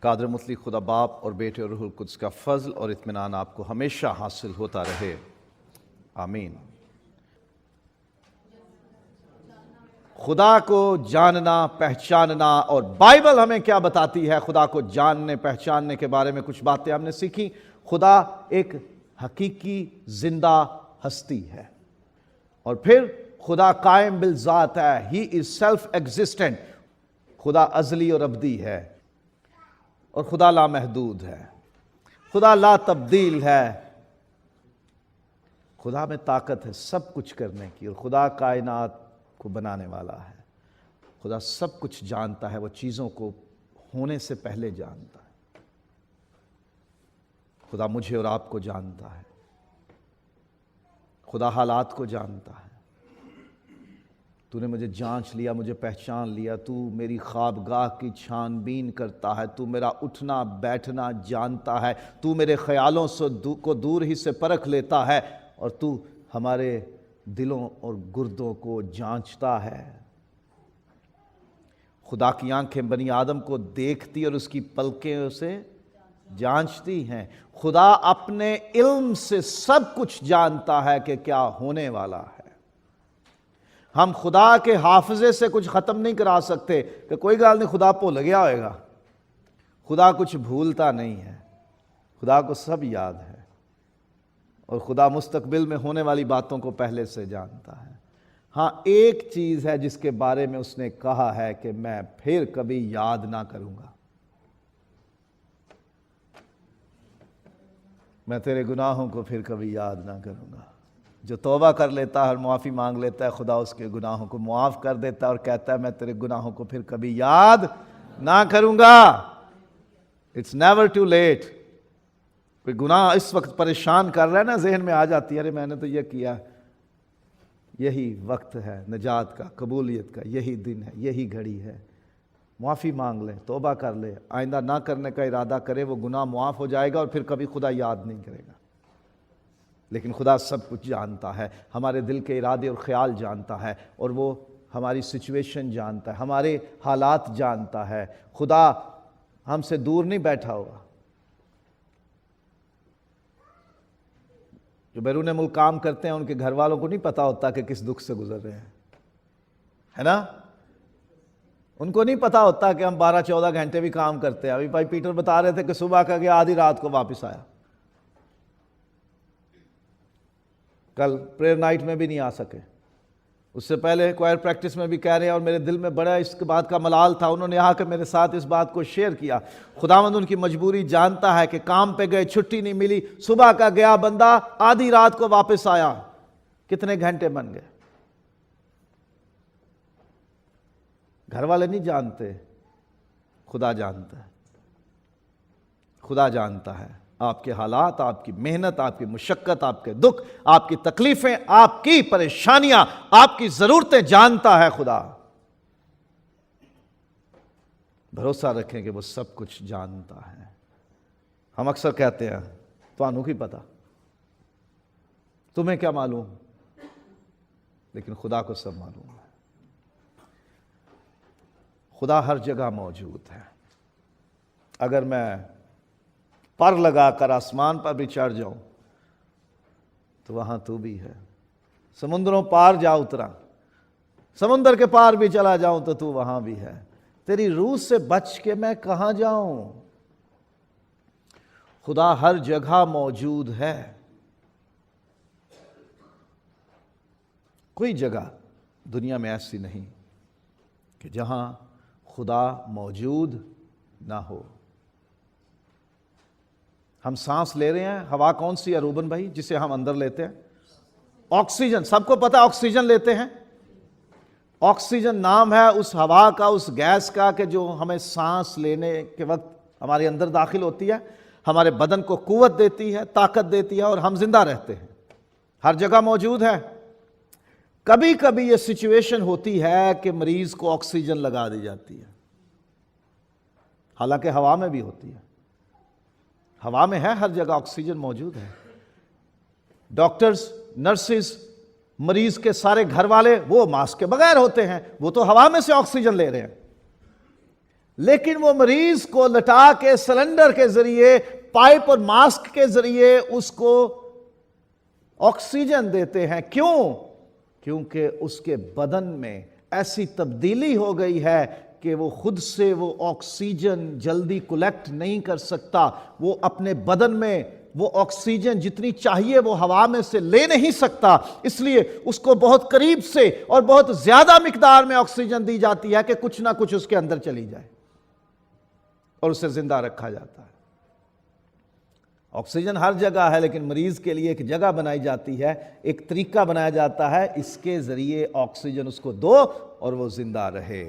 قادر مطلق خدا باپ اور بیٹے اور روح القدس کا فضل اور اطمینان آپ کو ہمیشہ حاصل ہوتا رہے، آمین۔ خدا کو جاننا، پہچاننا، اور بائبل ہمیں کیا بتاتی ہے خدا کو جاننے پہچاننے کے بارے میں کچھ باتیں ہم نے سیکھی۔ خدا ایک حقیقی زندہ ہستی ہے، اور پھر خدا قائم بالذات ہے، ہی از سیلف ایگزسٹنٹ۔ خدا ازلی اور ابدی ہے، اور خدا لامحدود ہے، خدا لا تبدیل ہے، خدا میں طاقت ہے سب کچھ کرنے کی، اور خدا کائنات کو بنانے والا ہے۔ خدا سب کچھ جانتا ہے، وہ چیزوں کو ہونے سے پہلے جانتا ہے۔ خدا مجھے اور آپ کو جانتا ہے، خدا حالات کو جانتا ہے۔ تو نے مجھے جانچ لیا، مجھے پہچان لیا، تو میری خوابگاہ کی چھان بین کرتا ہے، تو میرا اٹھنا بیٹھنا جانتا ہے، تو میرے خیالوں سے کو دور ہی سے پرکھ لیتا ہے، اور تو ہمارے دلوں اور گردوں کو جانچتا ہے۔ خدا کی آنکھیں بنی آدم کو دیکھتی اور اس کی پلکیں اسے جانچتی ہیں۔ خدا اپنے علم سے سب کچھ جانتا ہے کہ کیا ہونے والا ہے۔ ہم خدا کے حافظے سے کچھ ختم نہیں کرا سکتے کہ کوئی گال نہیں، خدا بھول گیا ہوئے گا۔ خدا کچھ بھولتا نہیں ہے، خدا کو سب یاد ہے، اور خدا مستقبل میں ہونے والی باتوں کو پہلے سے جانتا ہے۔ ہاں، ایک چیز ہے جس کے بارے میں اس نے کہا ہے کہ میں پھر کبھی یاد نہ کروں گا، میں تیرے گناہوں کو پھر کبھی یاد نہ کروں گا۔ جو توبہ کر لیتا ہے اور معافی مانگ لیتا ہے، خدا اس کے گناہوں کو معاف کر دیتا ہے اور کہتا ہے میں تیرے گناہوں کو پھر کبھی یاد نہ کروں گا۔ It's never too late. کوئی گناہ اس وقت پریشان کر رہا ہے نا، ذہن میں آ جاتی ہے، ارے میں نے تو یہ کیا۔ یہی وقت ہے نجات کا، قبولیت کا، یہی دن ہے، یہی گھڑی ہے۔ معافی مانگ لے، توبہ کر لے، آئندہ نہ کرنے کا ارادہ کرے، وہ گناہ معاف ہو جائے گا اور پھر کبھی خدا یاد نہیں کرے گا۔ لیکن خدا سب کچھ جانتا ہے، ہمارے دل کے ارادے اور خیال جانتا ہے، اور وہ ہماری سچویشن جانتا ہے، ہمارے حالات جانتا ہے۔ خدا ہم سے دور نہیں بیٹھا ہوا۔ جو بیرون ملک کام کرتے ہیں ان کے گھر والوں کو نہیں پتا ہوتا کہ کس دکھ سے گزر رہے ہیں، ہے نا؟ ان کو نہیں پتا ہوتا کہ ہم 12-14 گھنٹے بھی کام کرتے ہیں۔ ابھی بھائی پیٹر بتا رہے تھے کہ صبح کا گیا، آدھی رات کو واپس آیا۔ کل پریئر نائٹ میں بھی نہیں آ سکے، اس سے پہلے کوائر پریکٹس میں بھی کہہ رہے ہیں، اور میرے دل میں بڑا اس بات کا ملال تھا۔ انہوں نے آ کے میرے ساتھ اس بات کو شیئر کیا۔ خداوند ان کی مجبوری جانتا ہے کہ کام پہ گئے، چھٹی نہیں ملی، صبح کا گیا بندہ، آدھی رات کو واپس آیا، کتنے گھنٹے بن گئے؟ گھر والے نہیں جانتے، خدا جانتا ہے۔ خدا جانتا ہے آپ کے حالات، آپ کی محنت، آپ کی مشقت، آپ کے دکھ، آپ کی تکلیفیں، آپ کی پریشانیاں، آپ کی ضرورتیں جانتا ہے خدا۔ بھروسہ رکھیں کہ وہ سب کچھ جانتا ہے۔ ہم اکثر کہتے ہیں تانوں کی پتا، تمہیں کیا معلوم، لیکن خدا کو سب معلوم ہے۔ خدا ہر جگہ موجود ہے۔ اگر میں پر لگا کر آسمان پر بھی چڑھ جاؤں تو وہاں تو بھی ہے۔ سمندروں پار جا اترا، سمندر کے پار بھی چلا جاؤں تو تو وہاں بھی ہے۔ تیری روح سے بچ کے میں کہاں جاؤں؟ خدا ہر جگہ موجود ہے۔ کوئی جگہ دنیا میں ایسی نہیں کہ جہاں خدا موجود نہ ہو۔ ہم سانس لے رہے ہیں، ہوا کون سی ہے روبن بھائی جسے ہم اندر لیتے ہیں؟ آکسیجن۔ سب کو پتہ آکسیجن لیتے ہیں۔ آکسیجن نام ہے اس ہوا کا، اس گیس کا کہ جو ہمیں سانس لینے کے وقت ہمارے اندر داخل ہوتی ہے، ہمارے بدن کو قوت دیتی ہے، طاقت دیتی ہے، اور ہم زندہ رہتے ہیں۔ ہر جگہ موجود ہے۔ کبھی کبھی یہ سچویشن ہوتی ہے کہ مریض کو آکسیجن لگا دی جاتی ہے، حالانکہ ہوا میں بھی ہوتی ہے۔ ہوا میں ہے، ہر جگہ آکسیجن موجود ہے۔ ڈاکٹرز، نرسز، مریض کے سارے گھر والے وہ ماسک کے بغیر ہوتے ہیں، وہ تو ہوا میں سے آکسیجن لے رہے ہیں۔ لیکن وہ مریض کو لٹا کے سلنڈر کے ذریعے، پائپ اور ماسک کے ذریعے اس کو آکسیجن دیتے ہیں۔ کیوں؟ کیونکہ اس کے بدن میں ایسی تبدیلی ہو گئی ہے کہ وہ خود سے وہ آکسیجن جلدی کولیکٹ نہیں کر سکتا، وہ اپنے بدن میں وہ آکسیجن جتنی چاہیے وہ ہوا میں سے لے نہیں سکتا، اس لیے اس کو بہت قریب سے اور بہت زیادہ مقدار میں آکسیجن دی جاتی ہے کہ کچھ نہ کچھ اس کے اندر چلی جائے اور اسے زندہ رکھا جاتا ہے۔ آکسیجن ہر جگہ ہے، لیکن مریض کے لیے ایک جگہ بنائی جاتی ہے، ایک طریقہ بنایا جاتا ہے، اس کے ذریعے آکسیجن اس کو دو اور وہ زندہ رہے۔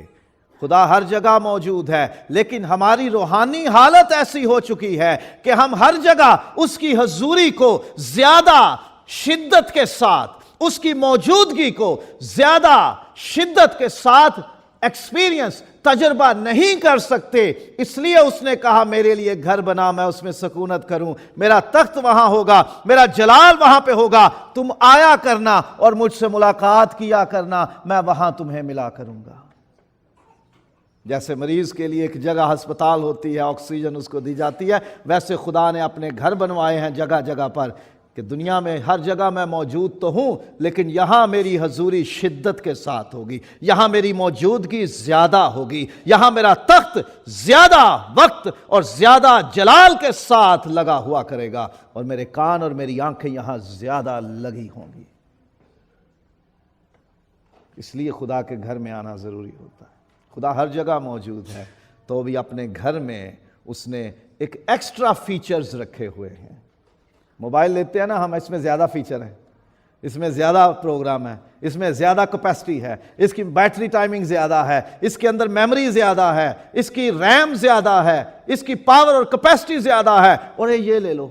خدا ہر جگہ موجود ہے، لیکن ہماری روحانی حالت ایسی ہو چکی ہے کہ ہم ہر جگہ اس کی حضوری کو زیادہ شدت کے ساتھ، اس کی موجودگی کو زیادہ شدت کے ساتھ ایکسپیرینس، تجربہ نہیں کر سکتے۔ اس لیے اس نے کہا میرے لیے گھر بنا، میں اس میں سکونت کروں، میرا تخت وہاں ہوگا، میرا جلال وہاں پہ ہوگا، تم آیا کرنا اور مجھ سے ملاقات کیا کرنا، میں وہاں تمہیں ملا کروں گا۔ جیسے مریض کے لیے ایک جگہ ہسپتال ہوتی ہے، آکسیجن اس کو دی جاتی ہے، ویسے خدا نے اپنے گھر بنوائے ہیں جگہ جگہ پر کہ دنیا میں ہر جگہ میں موجود تو ہوں، لیکن یہاں میری حضوری شدت کے ساتھ ہوگی، یہاں میری موجودگی زیادہ ہوگی، یہاں میرا تخت زیادہ وقت اور زیادہ جلال کے ساتھ لگا ہوا کرے گا، اور میرے کان اور میری آنکھیں یہاں زیادہ لگی ہوں گی۔ اس لیے خدا کے گھر میں آنا ضروری ہوتا ہے۔ خدا ہر جگہ موجود ہے، تو بھی اپنے گھر میں اس نے ایک ایکسٹرا فیچرز رکھے ہوئے ہیں۔ موبائل لیتے ہیں نا ہم، اس میں زیادہ فیچر ہیں، اس میں زیادہ پروگرام ہے، اس میں زیادہ کیپیسٹی ہے، اس کی بیٹری ٹائمنگ زیادہ ہے، اس کے اندر میموری زیادہ ہے، اس کی ریم زیادہ ہے، اس کی پاور اور کیپیسٹی زیادہ ہے، اور یہ لے لو۔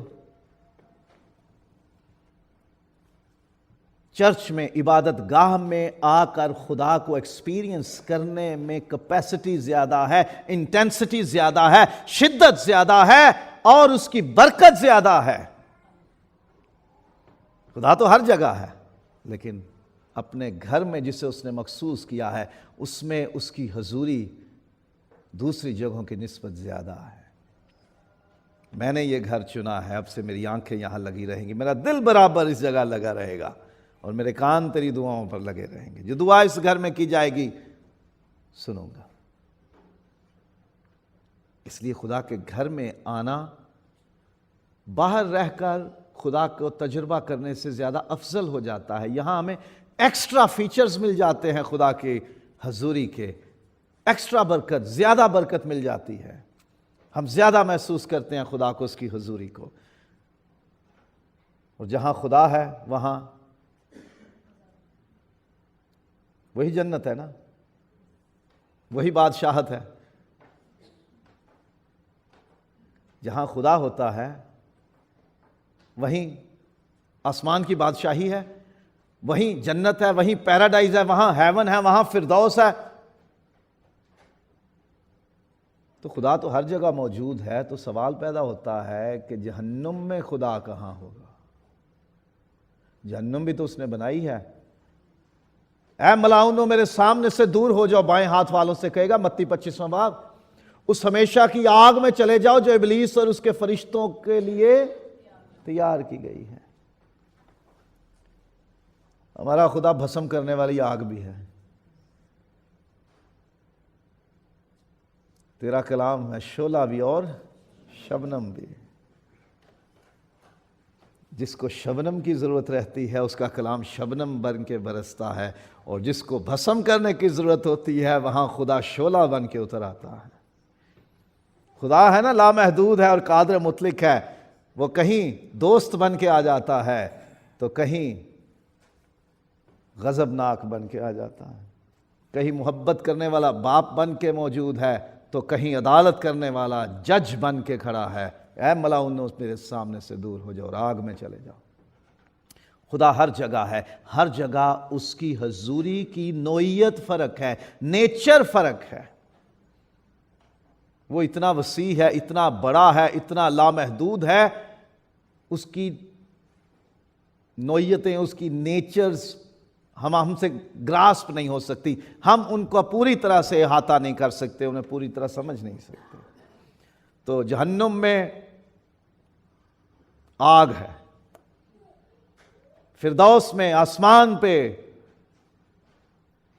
چرچ میں، عبادت گاہ میں آ کر خدا کو ایکسپیرینس کرنے میں کیپیسٹی زیادہ ہے، انٹینسٹی زیادہ ہے، شدت زیادہ ہے، اور اس کی برکت زیادہ ہے۔ خدا تو ہر جگہ ہے، لیکن اپنے گھر میں جسے اس نے مخصوص کیا ہے، اس میں اس کی حضوری دوسری جگہوں کی نسبت زیادہ ہے۔ میں نے یہ گھر چنا ہے، اب سے میری آنکھیں یہاں لگی رہیں گی، میرا دل برابر اس جگہ لگا رہے گا، اور میرے کان تیری دعاؤں پر لگے رہیں گے۔ جو دعا اس گھر میں کی جائے گی سنوں گا۔ اس لیے خدا کے گھر میں آنا باہر رہ کر خدا کو تجربہ کرنے سے زیادہ افضل ہو جاتا ہے۔ یہاں ہمیں ایکسٹرا فیچرز مل جاتے ہیں، خدا کی حضوری کے ایکسٹرا برکت، زیادہ برکت مل جاتی ہے، ہم زیادہ محسوس کرتے ہیں خدا کو، اس کی حضوری کو۔ اور جہاں خدا ہے وہاں وہی جنت ہے نا، وہی بادشاہت ہے۔ جہاں خدا ہوتا ہے وہیں آسمان کی بادشاہی ہے، وہیں جنت ہے، وہیں پیراڈائز ہے، وہاں ہیون ہے، وہاں فردوس ہے۔ تو خدا تو ہر جگہ موجود ہے، تو سوال پیدا ہوتا ہے کہ جہنم میں خدا کہاں ہوگا؟ جہنم بھی تو اس نے بنائی ہے۔ اے ملاؤنو میرے سامنے سے دور ہو جاؤ، بائیں ہاتھ والوں سے کہے گا، متی 25واں باب۔ اس ہمیشہ کی آگ میں چلے جاؤ جو ابلیس اور اس کے فرشتوں کے لیے تیار کی گئی ہے۔ ہمارا خدا بھسم کرنے والی آگ بھی ہے۔ تیرا کلام ہے شعلہ بھی اور شبنم بھی۔ جس کو شبنم کی ضرورت رہتی ہے اس کا کلام شبنم بن کے برستا ہے، اور جس کو بھسم کرنے کی ضرورت ہوتی ہے وہاں خدا شعلہ بن کے اتر آتا ہے۔ خدا ہے نا، لامحدود ہے اور قادر مطلق ہے، وہ کہیں دوست بن کے آ جاتا ہے تو کہیں غضبناک بن کے آ جاتا ہے، کہیں محبت کرنے والا باپ بن کے موجود ہے تو کہیں عدالت کرنے والا جج بن کے کھڑا ہے۔ اے ملاؤنو میرے سامنے سے دور ہو جاؤ اور آگ میں چلے جاؤ۔ خدا ہر جگہ ہے، ہر جگہ اس کی حضوری کی نوعیت فرق ہے، نیچر فرق ہے۔ وہ اتنا وسیع ہے، اتنا بڑا ہے، اتنا لامحدود ہے، اس کی نوعیتیں، اس کی نیچرز ہم سے گراسپ نہیں ہو سکتی، ہم ان کو پوری طرح سے احاطہ نہیں کر سکتے، انہیں پوری طرح سمجھ نہیں سکتے۔ تو جہنم میں آگ ہے، فردوس میں آسمان پہ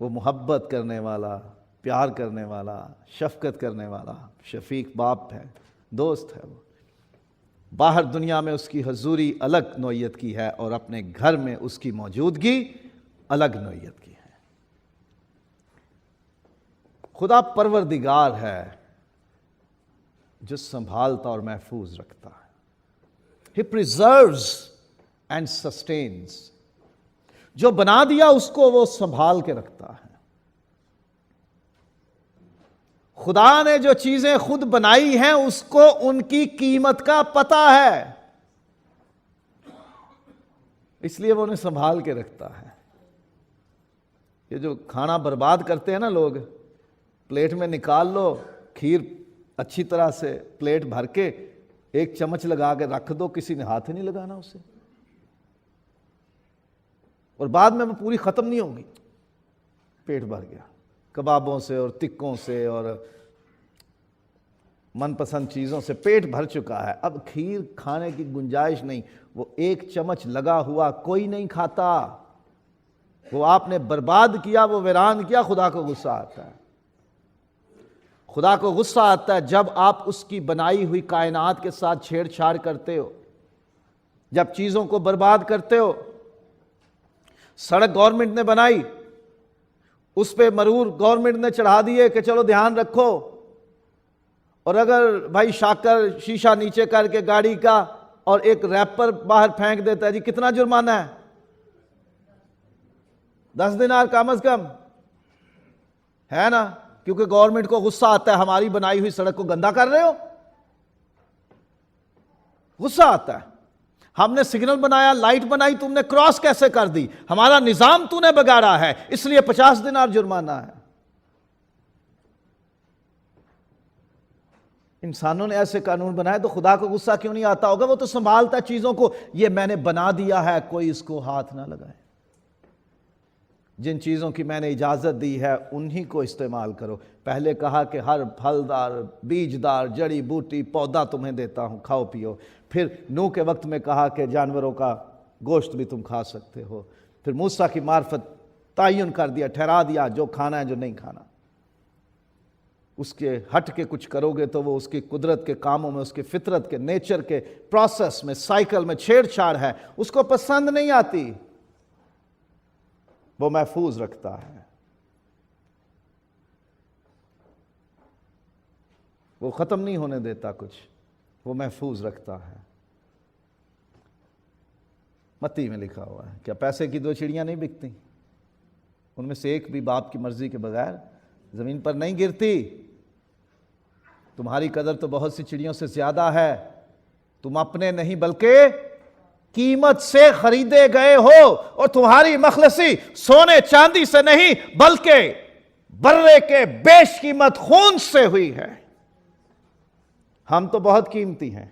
وہ محبت کرنے والا، پیار کرنے والا، شفقت کرنے والا شفیق باپ ہے، دوست ہے۔ وہ باہر دنیا میں اس کی حضوری الگ نوعیت کی ہے، اور اپنے گھر میں اس کی موجودگی الگ نوعیت کی ہے۔ خدا پروردگار ہے جو سنبھالتا اور محفوظ رکھتا ہے۔ He preserves and sustains. جو بنا دیا اس کو وہ سنبھال کے رکھتا ہے۔ خدا نے جو چیزیں خود بنائی ہیں اس کو ان کی قیمت کا پتہ ہے، اس لیے وہ انہیں سنبھال کے رکھتا ہے۔ یہ جو کھانا برباد کرتے ہیں نا لوگ، پلیٹ میں نکال لو کھیر اچھی طرح سے، پلیٹ بھر کے ایک چمچ لگا کے رکھ دو، کسی نے ہاتھ ہی نہیں لگانا اسے، اور بعد میں وہ پوری ختم نہیں ہوگی، پیٹ بھر گیا کبابوں سے اور تکوں سے اور من پسند چیزوں سے، پیٹ بھر چکا ہے، اب کھیر کھانے کی گنجائش نہیں۔ وہ ایک چمچ لگا ہوا کوئی نہیں کھاتا، وہ آپ نے برباد کیا، وہ ویران کیا، خدا کو غصہ آتا ہے۔ خدا کو غصہ آتا ہے جب آپ اس کی بنائی ہوئی کائنات کے ساتھ چھیڑ چھاڑ کرتے ہو، جب چیزوں کو برباد کرتے ہو۔ سڑک گورنمنٹ نے بنائی، اس پہ مرور گورنمنٹ نے چڑھا دیے کہ چلو دھیان رکھو، اور اگر بھائی شاکر شیشہ نیچے کر کے گاڑی کا اور ایک ریپر باہر پھینک دیتا ہے، جی کتنا جرمانہ ہے؟ 10 دینار کم از کم ہے نا، کیونکہ گورنمنٹ کو غصہ آتا ہے ہماری بنائی ہوئی سڑک کو گندا کر رہے ہو، غصہ آتا ہے۔ ہم نے سگنل بنایا، لائٹ بنائی، تم نے کراس کیسے کر دی؟ ہمارا نظام تو نے بگاڑا ہے، اس لیے 50 دینار جرمانہ ہے۔ انسانوں نے ایسے قانون بنائے تو خدا کو غصہ کیوں نہیں آتا ہوگا؟ وہ تو سنبھالتا چیزوں کو، یہ میں نے بنا دیا ہے، کوئی اس کو ہاتھ نہ لگائے۔ جن چیزوں کی میں نے اجازت دی ہے انہی کو استعمال کرو۔ پہلے کہا کہ ہر پھلدار، بیجدار، جڑی بوٹی، پودا تمہیں دیتا ہوں، کھاؤ پیو۔ پھر نوح کے وقت میں کہا کہ جانوروں کا گوشت بھی تم کھا سکتے ہو۔ پھر موسیٰ کی معرفت تعین کر دیا، ٹھہرا دیا جو کھانا ہے جو نہیں کھانا۔ اس کے ہٹ کے کچھ کرو گے تو وہ اس کی قدرت کے کاموں میں، اس کے فطرت کے، نیچر کے پروسیس میں، سائیکل میں چھیڑ چھاڑ ہے، اس کو پسند نہیں آتی۔ وہ محفوظ رکھتا ہے، وہ ختم نہیں ہونے دیتا کچھ، وہ محفوظ رکھتا ہے۔ متی میں لکھا ہوا ہے، کیا پیسے کی 2 چڑیاں نہیں بکتی؟ ان میں سے ایک بھی باپ کی مرضی کے بغیر زمین پر نہیں گرتی۔ تمہاری قدر تو بہت سی چڑیوں سے زیادہ ہے، تم اپنے نہیں بلکہ قیمت سے خریدے گئے ہو، اور تمہاری مخلصی سونے چاندی سے نہیں بلکہ برے کے بیش قیمت خون سے ہوئی ہے۔ ہم تو بہت قیمتی ہیں،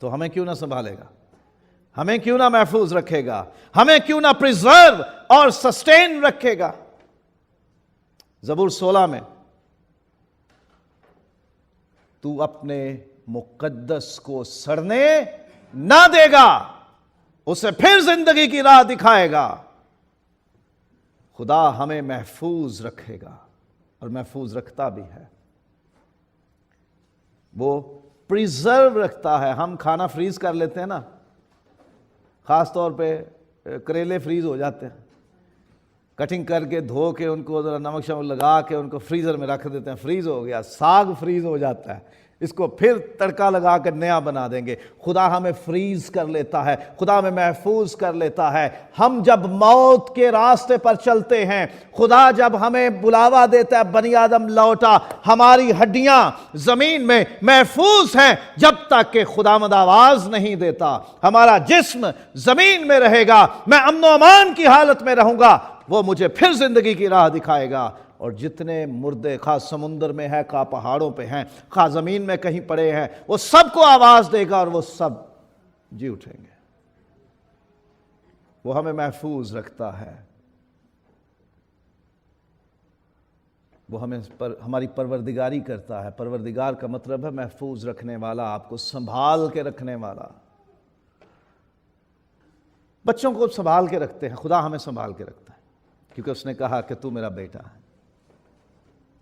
تو ہمیں کیوں نہ سنبھالے گا؟ ہمیں کیوں نہ محفوظ رکھے گا؟ ہمیں کیوں نہ پریزرو اور سسٹین رکھے گا؟ زبور 16 میں، تو اپنے مقدس کو سڑنے نہ دے گا، اسے پھر زندگی کی راہ دکھائے گا۔ خدا ہمیں محفوظ رکھے گا اور محفوظ رکھتا بھی ہے۔ وہ پریزرو رکھتا ہے۔ ہم کھانا فریز کر لیتے ہیں نا، خاص طور پہ کریلے فریز ہو جاتے ہیں، کٹنگ کر کے دھو کے ان کو ذرا نمک شمک لگا کے ان کو فریزر میں رکھ دیتے ہیں، فریز ہو گیا۔ ساگ فریز ہو جاتا ہے، اس کو پھر تڑکا لگا کر نیا بنا دیں گے۔ خدا ہمیں فریز کر لیتا ہے، خدا ہمیں محفوظ کر لیتا ہے۔ ہم جب موت کے راستے پر چلتے ہیں، خدا جب ہمیں بلاوا دیتا ہے، بنی آدم لوٹا، ہماری ہڈیاں زمین میں محفوظ ہیں جب تک کہ خداوند آواز نہیں دیتا۔ ہمارا جسم زمین میں رہے گا، میں امن و امان کی حالت میں رہوں گا، وہ مجھے پھر زندگی کی راہ دکھائے گا۔ اور جتنے مردے خواہ سمندر میں ہیں، خواہ پہاڑوں پہ ہیں، خواہ زمین میں کہیں پڑے ہیں، وہ سب کو آواز دے گا اور وہ سب جی اٹھیں گے۔ وہ ہمیں محفوظ رکھتا ہے، وہ ہمیں ہماری پروردگاری کرتا ہے۔ پروردگار کا مطلب ہے محفوظ رکھنے والا، آپ کو سنبھال کے رکھنے والا۔ بچوں کو سنبھال کے رکھتے ہیں، خدا ہمیں سنبھال کے رکھتا ہے، کیونکہ اس نے کہا کہ تو میرا بیٹا ہے۔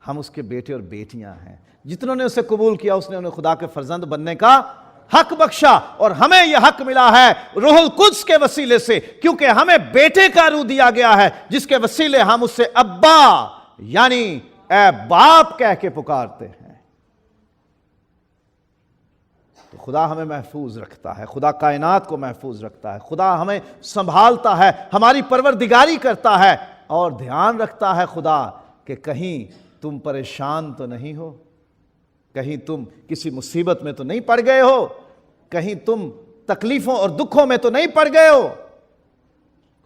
ہم اس کے بیٹے اور بیٹیاں ہیں۔ جتنوں نے اسے قبول کیا اس نے انہیں خدا کے فرزند بننے کا حق بخشا، اور ہمیں یہ حق ملا ہے روح القدس کے وسیلے سے، کیونکہ ہمیں بیٹے کا روح دیا گیا ہے، جس کے وسیلے ہم اس سے ابا یعنی اے باپ کہہ کے پکارتے ہیں۔ تو خدا ہمیں محفوظ رکھتا ہے، خدا کائنات کو محفوظ رکھتا ہے، خدا ہمیں سنبھالتا ہے، ہماری پروردگاری کرتا ہے، اور دھیان رکھتا ہے خدا کہ کہیں تم پریشان تو نہیں ہو، کہیں تم کسی مصیبت میں تو نہیں پڑ گئے ہو، کہیں تم تکلیفوں اور دکھوں میں تو نہیں پڑ گئے ہو۔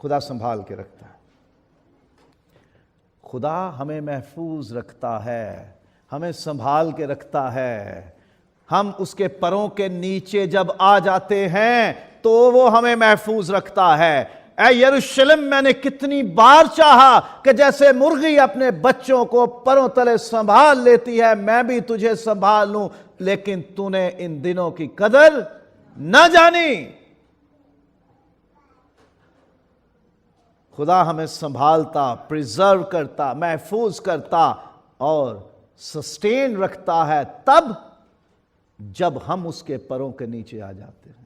خدا سنبھال کے رکھتا ہے، خدا ہمیں محفوظ رکھتا ہے، ہمیں سنبھال کے رکھتا ہے۔ ہم اس کے پروں کے نیچے جب آ جاتے ہیں تو وہ ہمیں محفوظ رکھتا ہے۔ اے یروشلم، میں نے کتنی بار چاہا کہ جیسے مرغی اپنے بچوں کو پروں تلے سنبھال لیتی ہے، میں بھی تجھے سنبھال لوں، لیکن تو نے ان دنوں کی قدر نہ جانی۔ خدا ہمیں سنبھالتا، پریزرو کرتا، محفوظ کرتا اور سسٹین رکھتا ہے تب جب ہم اس کے پروں کے نیچے آ جاتے ہیں۔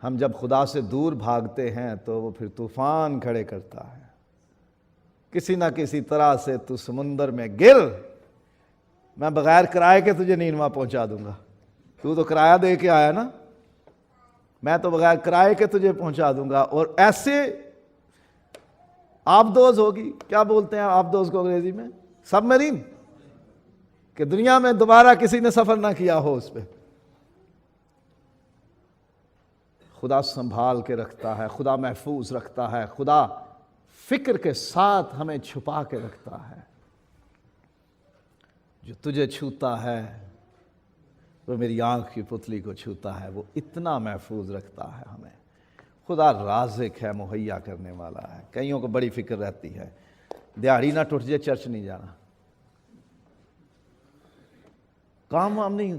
ہم جب خدا سے دور بھاگتے ہیں تو وہ پھر طوفان کھڑے کرتا ہے، کسی نہ کسی طرح سے تو سمندر میں گر، میں بغیر کرائے کے تجھے نینوا پہنچا دوں گا۔ تو کرایہ دے کے آیا نا، میں تو بغیر کرائے کے تجھے پہنچا دوں گا۔ اور ایسے آبدوز ہوگی، کیا بولتے ہیں آبدوز کو انگریزی میں؟ سب مرین، کہ دنیا میں دوبارہ کسی نے سفر نہ کیا ہو اس پہ۔ خدا سنبھال کے رکھتا ہے، خدا محفوظ رکھتا ہے، خدا فکر کے ساتھ ہمیں چھپا کے رکھتا ہے۔ جو تجھے چھوتا ہے وہ میری آنکھ کی پتلی کو چھوتا ہے، وہ اتنا محفوظ رکھتا ہے ہمیں۔ خدا رازق ہے، مہیا کرنے والا ہے۔ کئیوں کو بڑی فکر رہتی ہے دیہڑی نہ ٹوٹ جائے، چرچ نہیں جانا، کام وام نہیں،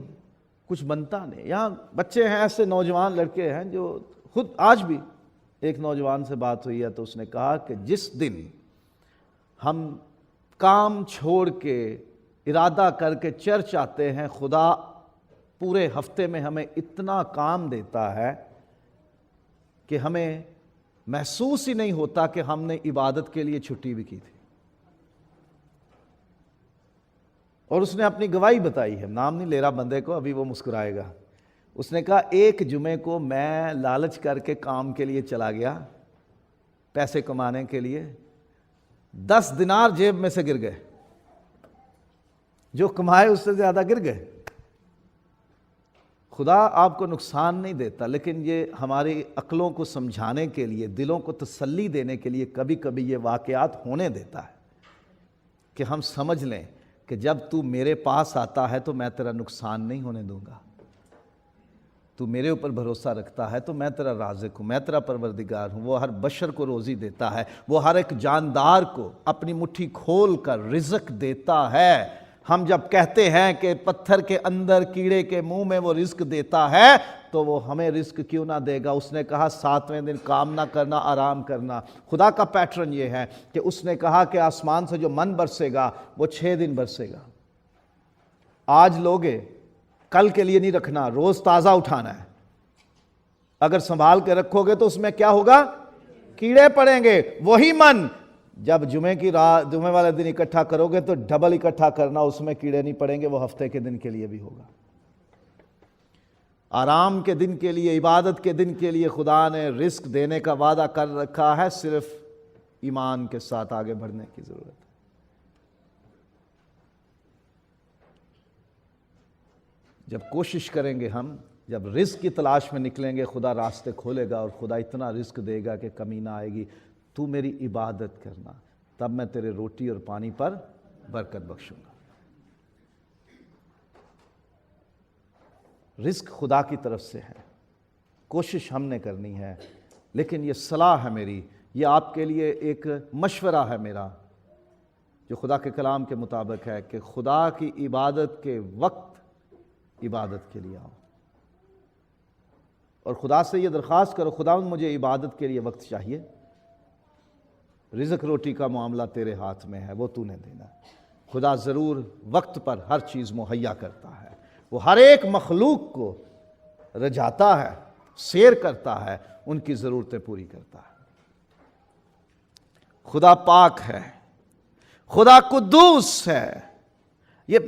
کچھ بنتا نہیں۔ یہاں بچے ہیں، ایسے نوجوان لڑکے ہیں جو خود، آج بھی ایک نوجوان سے بات ہوئی ہے تو اس نے کہا کہ جس دن ہم کام چھوڑ کے ارادہ کر کے چرچ آتے ہیں، خدا پورے ہفتے میں ہمیں اتنا کام دیتا ہے کہ ہمیں محسوس ہی نہیں ہوتا کہ ہم نے عبادت کے لیے چھٹی بھی کی تھی۔ اور اس نے اپنی گواہی بتائی ہے، نام نہیں لے رہا بندے کو، ابھی وہ مسکرائے گا۔ اس نے کہا ایک جمعے کو میں لالچ کر کے کام کے لیے چلا گیا، پیسے کمانے کے لیے، 10 دینار جیب میں سے گر گئے، جو کمائے اس سے زیادہ گر گئے۔ خدا آپ کو نقصان نہیں دیتا، لیکن یہ ہماری عقلوں کو سمجھانے کے لیے، دلوں کو تسلی دینے کے لیے کبھی کبھی یہ واقعات ہونے دیتا ہے کہ ہم سمجھ لیں کہ جب تو میرے پاس آتا ہے تو میں تیرا نقصان نہیں ہونے دوں گا۔ تو میرے اوپر بھروسہ رکھتا ہے تو میں تیرا رازق ہوں، میں تیرا پروردگار ہوں۔ وہ ہر بشر کو روزی دیتا ہے، وہ ہر ایک جاندار کو اپنی مٹھی کھول کر رزق دیتا ہے۔ ہم جب کہتے ہیں کہ پتھر کے اندر کیڑے کے منہ میں وہ رزق دیتا ہے تو وہ ہمیں رزق کیوں نہ دے گا؟ اس نے کہا 7ویں دن کام نہ کرنا، آرام کرنا۔ خدا کا پیٹرن یہ ہے کہ اس نے کہا کہ آسمان سے جو من برسے گا وہ 6 دن برسے گا۔ آج لوگے، کل کے لیے نہیں رکھنا، روز تازہ اٹھانا ہے۔ اگر سنبھال کے رکھو گے تو اس میں کیا ہوگا؟ کیڑے پڑیں گے۔ وہی من جب جمعے والے دن اکٹھا کرو گے تو ڈبل اکٹھا کرنا، اس میں کیڑے نہیں پڑیں گے، وہ ہفتے کے دن کے لیے بھی ہوگا۔ آرام کے دن کے لیے، عبادت کے دن کے لیے خدا نے رزق دینے کا وعدہ کر رکھا ہے، صرف ایمان کے ساتھ آگے بڑھنے کی ضرورت ہے۔ جب کوشش کریں گے ہم، جب رزق کی تلاش میں نکلیں گے، خدا راستے کھولے گا اور خدا اتنا رزق دے گا کہ کمی نہ آئے گی۔ تو میری عبادت کرنا، تب میں تیرے روٹی اور پانی پر برکت بخشوں گا۔ رزق خدا کی طرف سے ہے، کوشش ہم نے کرنی ہے، لیکن یہ صلاح ہے میری، یہ آپ کے لیے ایک مشورہ ہے میرا جو خدا کے کلام کے مطابق ہے کہ خدا کی عبادت کے وقت عبادت کے لیے آؤ، اور خدا سے یہ درخواست کرو، خدا مجھے عبادت کے لیے وقت چاہیے، رزق روٹی کا معاملہ تیرے ہاتھ میں ہے، وہ تو نے دینا ہے۔ خدا ضرور وقت پر ہر چیز مہیا کرتا ہے، وہ ہر ایک مخلوق کو رجاتا ہے، سیر کرتا ہے، ان کی ضرورتیں پوری کرتا ہے۔ خدا پاک ہے، خدا قدوس ہے۔ یہ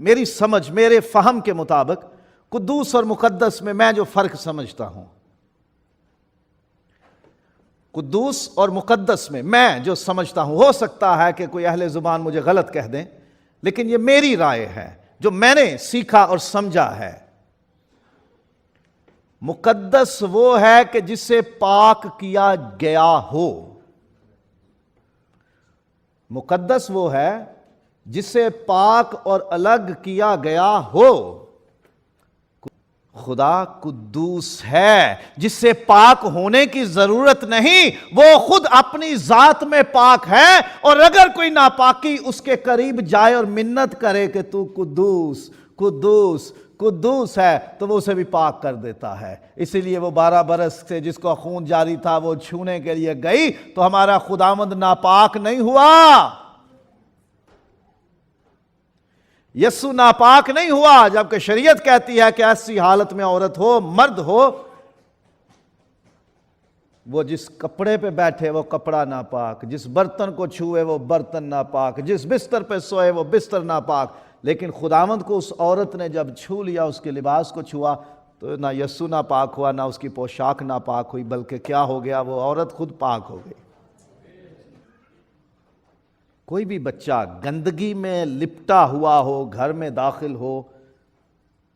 میری سمجھ، میرے فہم کے مطابق قدوس اور مقدس میں میں جو فرق سمجھتا ہوں، قدوس اور مقدس میں جو سمجھتا ہوں، ہو سکتا ہے کہ کوئی اہل زبان مجھے غلط کہہ دیں، لیکن یہ میری رائے ہے جو میں نے سیکھا اور سمجھا ہے۔ مقدس وہ ہے کہ جسے پاک کیا گیا ہو، مقدس وہ ہے جسے پاک اور الگ کیا گیا ہو۔ خدا قدوس ہے، جس سے پاک ہونے کی ضرورت نہیں، وہ خود اپنی ذات میں پاک ہے، اور اگر کوئی ناپاکی اس کے قریب جائے اور منت کرے کہ تو قدوس قدوس قدوس ہے، تو وہ اسے بھی پاک کر دیتا ہے۔ اسی لیے وہ 12 برس سے جس کو خون جاری تھا وہ چھونے کے لیے گئی تو ہمارا خداوند ناپاک نہیں ہوا، یسوع ناپاک نہیں ہوا، جبکہ شریعت کہتی ہے کہ ایسی حالت میں عورت ہو، مرد ہو، وہ جس کپڑے پہ بیٹھے وہ کپڑا ناپاک، جس برتن کو چھوئے وہ برتن ناپاک، جس بستر پہ سوئے وہ بستر ناپاک۔ لیکن خداوند کو اس عورت نے جب چھو لیا، اس کے لباس کو چھوا، تو نہ یسوع ناپاک ہوا، نہ اس کی پوشاک ناپاک ہوئی، بلکہ کیا ہو گیا؟ وہ عورت خود پاک ہو گئی۔ کوئی بھی بچہ گندگی میں لپٹا ہوا ہو، گھر میں داخل ہو،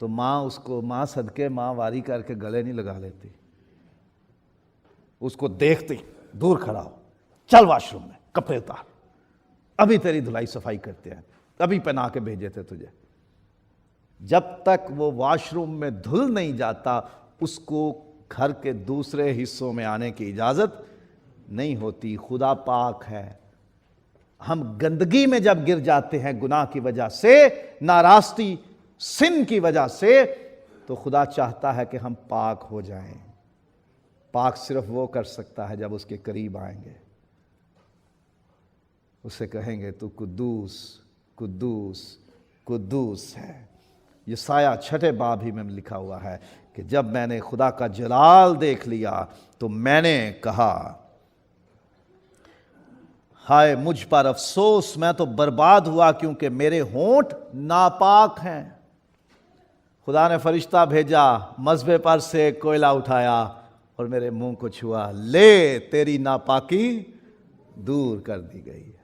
تو ماں صدقے ماں واری کر کے گلے نہیں لگا لیتی، اس کو دیکھتی دور کھڑا ہو، چل واش روم میں کپڑے اتار، ابھی تیری دھلائی صفائی کرتے ہیں، ابھی پہنا کے بھیجے تھے تجھے۔ جب تک وہ واش روم میں دھل نہیں جاتا، اس کو گھر کے دوسرے حصوں میں آنے کی اجازت نہیں ہوتی۔ خدا پاک ہے۔ ہم گندگی میں جب گر جاتے ہیں گناہ کی وجہ سے، ناراستی سن کی وجہ سے، تو خدا چاہتا ہے کہ ہم پاک ہو جائیں۔ پاک صرف وہ کر سکتا ہے جب اس کے قریب آئیں گے، اسے کہیں گے تو قدوس قدوس قدوس ہے۔ یسایہ 6 باب ہی میں لکھا ہوا ہے کہ جب میں نے خدا کا جلال دیکھ لیا تو میں نے کہا، ہائے مجھ پر افسوس، میں تو برباد ہوا، کیونکہ میرے ہونٹ ناپاک ہیں۔ خدا نے فرشتہ بھیجا، مذبے پر سے کوئلہ اٹھایا اور میرے منہ کو چھوا، لے تیری ناپاکی دور کر دی گئی ہے۔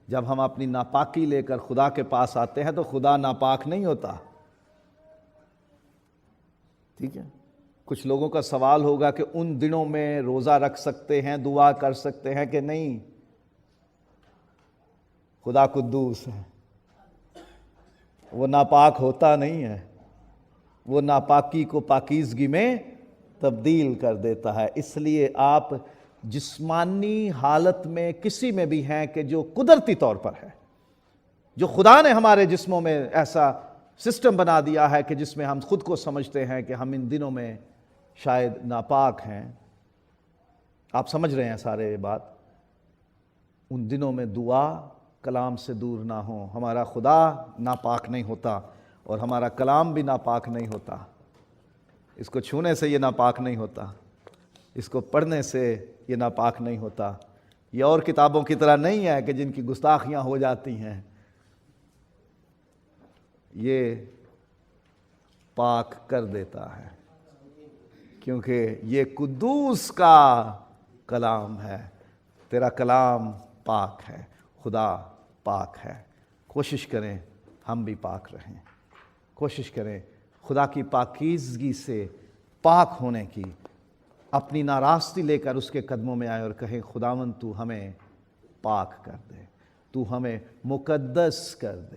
جب ہم اپنی ناپاکی لے کر خدا کے پاس آتے ہیں تو خدا ناپاک نہیں ہوتا۔ ٹھیک ہے؟ کچھ لوگوں کا سوال ہوگا کہ ان دنوں میں روزہ رکھ سکتے ہیں، دعا کر سکتے ہیں کہ نہیں؟ خدا قدوس ہے، وہ ناپاک ہوتا نہیں ہے، وہ ناپاکی کو پاکیزگی میں تبدیل کر دیتا ہے۔ اس لیے آپ جسمانی حالت میں کسی میں بھی ہیں کہ جو قدرتی طور پر ہے، جو خدا نے ہمارے جسموں میں ایسا سسٹم بنا دیا ہے کہ جس میں ہم خود کو سمجھتے ہیں کہ ہم ان دنوں میں شاید ناپاک ہیں، آپ سمجھ رہے ہیں سارے یہ بات، ان دنوں میں دعا کلام سے دور نہ ہو۔ ہمارا خدا ناپاک نہیں ہوتا اور ہمارا کلام بھی ناپاک نہیں ہوتا۔ اس کو چھونے سے یہ ناپاک نہیں ہوتا، اس کو پڑھنے سے یہ ناپاک نہیں ہوتا۔ یہ اور کتابوں کی طرح نہیں ہے کہ جن کی گستاخیاں ہو جاتی ہیں، یہ پاک کر دیتا ہے، کیونکہ یہ قدوس کا کلام ہے۔ تیرا کلام پاک ہے، خدا پاک ہے۔ کوشش کریں ہم بھی پاک رہیں، کوشش کریں خدا کی پاکیزگی سے پاک ہونے کی، اپنی ناراستی لے کر اس کے قدموں میں آئے اور کہیں، خداوند تو ہمیں پاک کر دے، تو ہمیں مقدس کر دے۔